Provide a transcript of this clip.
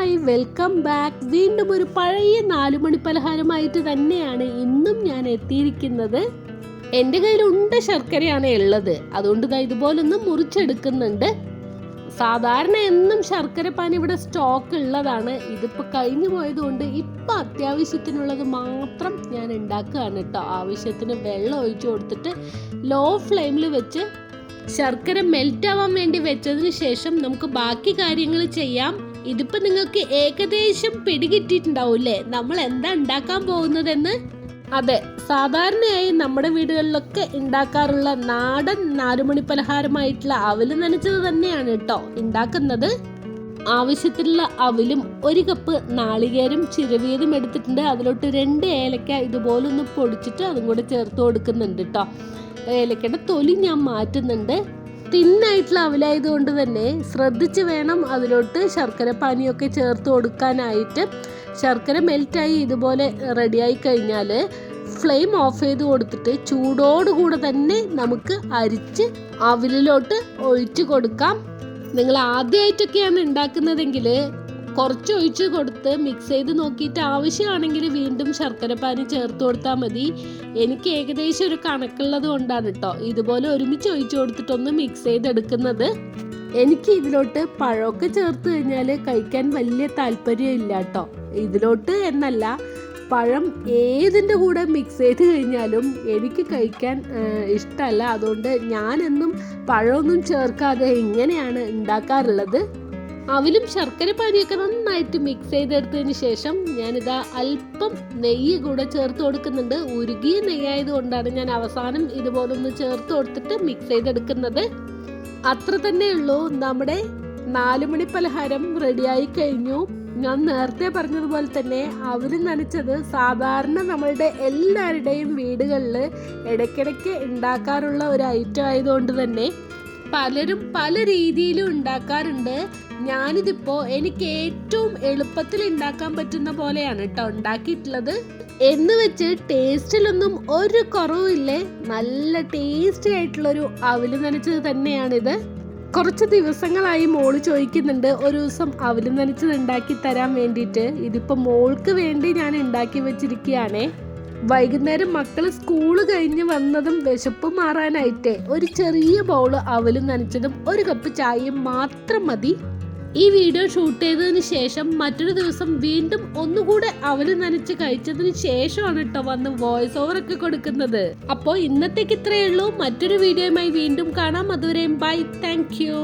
Hi, welcome back. വീണ്ടും ഒരു പഴയ 4 മണി പലഹാരമായിട്ട് തന്നെയാണ് ഇന്നും ഞാൻ എത്തിയിരിക്കുന്നത്. എൻ്റെ കയ്യിൽ ശർക്കരയാണ് ഉള്ളത്, അതുകൊണ്ട് ഇതുപോലൊന്ന് മുറിച്ചെടുക്കുന്നുണ്ട്. സാധാരണ എന്നും ശർക്കര പാനി ഇവിടെ സ്റ്റോക്ക് ഉള്ളതാണ്. ഇതിപ്പോൾ കഴിഞ്ഞു പോയതുകൊണ്ട് ഇപ്പം അത്യാവശ്യത്തിനുള്ളത് മാത്രം ഞാൻ ഉണ്ടാക്കുകയാണ് കേട്ടോ. ആവശ്യത്തിന് വെള്ളം ഒഴിച്ചു കൊടുത്തിട്ട് ലോ ഫ്ലെയിമിൽ വെച്ച് ശർക്കര മെൽറ്റ് ആവാൻ വേണ്ടി വെച്ചതിന് ശേഷം നമുക്ക് ബാക്കി കാര്യങ്ങൾ ചെയ്യാം. ഇതിപ്പോൾ നിങ്ങൾക്ക് ഏകദേശം പിടികിട്ടിയിട്ടുണ്ടാവൂല്ലേ നമ്മൾ എന്താ ഉണ്ടാക്കാൻ പോകുന്നതെന്ന്. അതെ, സാധാരണയായി നമ്മുടെ വീടുകളിലൊക്കെ ഉണ്ടാക്കാറുള്ള നാടൻ 4 മണി പലഹാരമായിട്ടുള്ള അവല് നനച്ചത് തന്നെയാണ് കേട്ടോ ഉണ്ടാക്കുന്നത്. ആവശ്യത്തിലുള്ള അവലും 1 കപ്പ് നാളികേരം ചിരവിയതും എടുത്തിട്ടുണ്ട്. അതിലോട്ട് 2 ഏലക്ക ഇതുപോലൊന്ന് പൊടിച്ചിട്ട് അതും കൂടെ ചേർത്ത് കൊടുക്കുന്നുണ്ട് കേട്ടോ. ഏലക്കയുടെ തൊലി ഞാൻ മാറ്റുന്നുണ്ട്. തിന്നായിട്ടുള്ള അവലായതുകൊണ്ട് തന്നെ ശ്രദ്ധിച്ച് വേണം അതിലോട്ട് ശർക്കര പാനിയൊക്കെ ചേർത്ത് കൊടുക്കാനായിട്ട്. ശർക്കര മെൽറ്റായി ഇതുപോലെ റെഡിയായി കഴിഞ്ഞാൽ ഫ്ലെയിം ഓഫ് ചെയ്ത് കൊടുത്തിട്ട് ചൂടോടുകൂടെ തന്നെ നമുക്ക് അരിച്ച് അവലിലോട്ട് ഒഴിച്ചു കൊടുക്കാം. നിങ്ങൾ ആദ്യമായിട്ടൊക്കെയാണ് ഉണ്ടാക്കുന്നതെങ്കിൽ കുറച്ച് ഒഴിച്ച് കൊടുത്ത് മിക്സ് ചെയ്ത് നോക്കിയിട്ട് ആവശ്യമാണെങ്കിൽ വീണ്ടും ശർക്കര പാനി ചേർത്ത് കൊടുത്താൽ മതി. എനിക്ക് ഏകദേശം ഒരു കണക്കുള്ളത് കൊണ്ടാണ് കേട്ടോ ഇതുപോലെ ഒരുമിച്ച് ഒഴിച്ച് കൊടുത്തിട്ടൊന്ന് മിക്സ് ചെയ്തെടുക്കുന്നത്. എനിക്ക് ഇതിലോട്ട് പഴമൊക്കെ ചേർത്ത് കഴിഞ്ഞാൽ കഴിക്കാൻ വലിയ താല്പര്യമില്ല കേട്ടോ. ഇതിലോട്ട് എന്നല്ല, പഴം ഏതിൻ്റെ കൂടെ മിക്സ് ചെയ്ത് കഴിഞ്ഞാലും എനിക്ക് കഴിക്കാൻ ഇഷ്ടമല്ല. അതുകൊണ്ട് ഞാനെന്നും പഴമൊന്നും ചേർക്കാതെ ഇങ്ങനെയാണ് ഉണ്ടാക്കാറുള്ളത്. അവലും ശർക്കര പാനിയൊക്കെ നന്നായിട്ട് മിക്സ് ചെയ്തെടുത്തതിന് ശേഷം ഞാനിതാ അല്പം നെയ്യ് കൂടെ ചേർത്ത് കൊടുക്കുന്നുണ്ട്. ഉരുകിയ നെയ്യായത് കൊണ്ടാണ് ഞാൻ അവസാനം ഇതുപോലൊന്ന് ചേർത്ത് കൊടുത്തിട്ട് മിക്സ് ചെയ്തെടുക്കുന്നത്. അത്ര തന്നെ ഉള്ളൂ, നമ്മുടെ 4 മണി പലഹാരം റെഡിയായി കഴിഞ്ഞു. ഞാൻ നേരത്തെ പറഞ്ഞതുപോലെ തന്നെ അവല് നനച്ചത് സാധാരണ നമ്മളുടെ എല്ലാവരുടെയും വീടുകളിൽ ഇടയ്ക്കിടയ്ക്ക് ഉണ്ടാക്കാറുള്ള ഒരു ഐറ്റം ആയതുകൊണ്ട് തന്നെ പലരും പല രീതിയിലും ഉണ്ടാക്കാറുണ്ട്. ഞാനിതിപ്പോൾ എനിക്ക് ഏറ്റവും എളുപ്പത്തിൽ ഉണ്ടാക്കാൻ പറ്റുന്ന പോലെയാണ് കേട്ടോ ഉണ്ടാക്കിയിട്ടുള്ളത്. എന്ന് വെച്ച് ടേസ്റ്റിലൊന്നും ഒരു കുറവില്ലേ, നല്ല ടേസ്റ്റി ആയിട്ടുള്ളൊരു അവല് നനച്ചത് തന്നെയാണിത്. കുറച്ച് ദിവസങ്ങളായി മോള് ചോദിക്കുന്നുണ്ട് ഒരു ദിവസം അവല് നനച്ചത് ഉണ്ടാക്കി തരാൻ വേണ്ടിയിട്ട്. ഇതിപ്പോൾ മോൾക്ക് വേണ്ടി ഞാൻ ഉണ്ടാക്കി വെച്ചിരിക്കുകയാണേ. വൈകുന്നേരം മക്കൾ സ്കൂൾ കഴിഞ്ഞ് വന്നതും വിശപ്പ് മാറാനായിട്ട് ഒരു ചെറിയ ബൗള് അവലും നനച്ചതും 1 കപ്പ് ചായയും മാത്രം മതി. ഈ വീഡിയോ ഷൂട്ട് ചെയ്തതിന് ശേഷം മറ്റൊരു ദിവസം വീണ്ടും ഒന്നുകൂടെ അവല് നനച്ച് കഴിച്ചതിന് ശേഷമാണ് കേട്ടോ വന്ന് വോയിസ് ഓവർ ഒക്കെ കൊടുക്കുന്നത്. അപ്പോൾ ഇന്നത്തേക്ക് ഇത്രയേ ഉള്ളൂ. മറ്റൊരു വീഡിയോയുമായി വീണ്ടും കാണാം. അതുവരെയും ബൈ, താങ്ക് യു.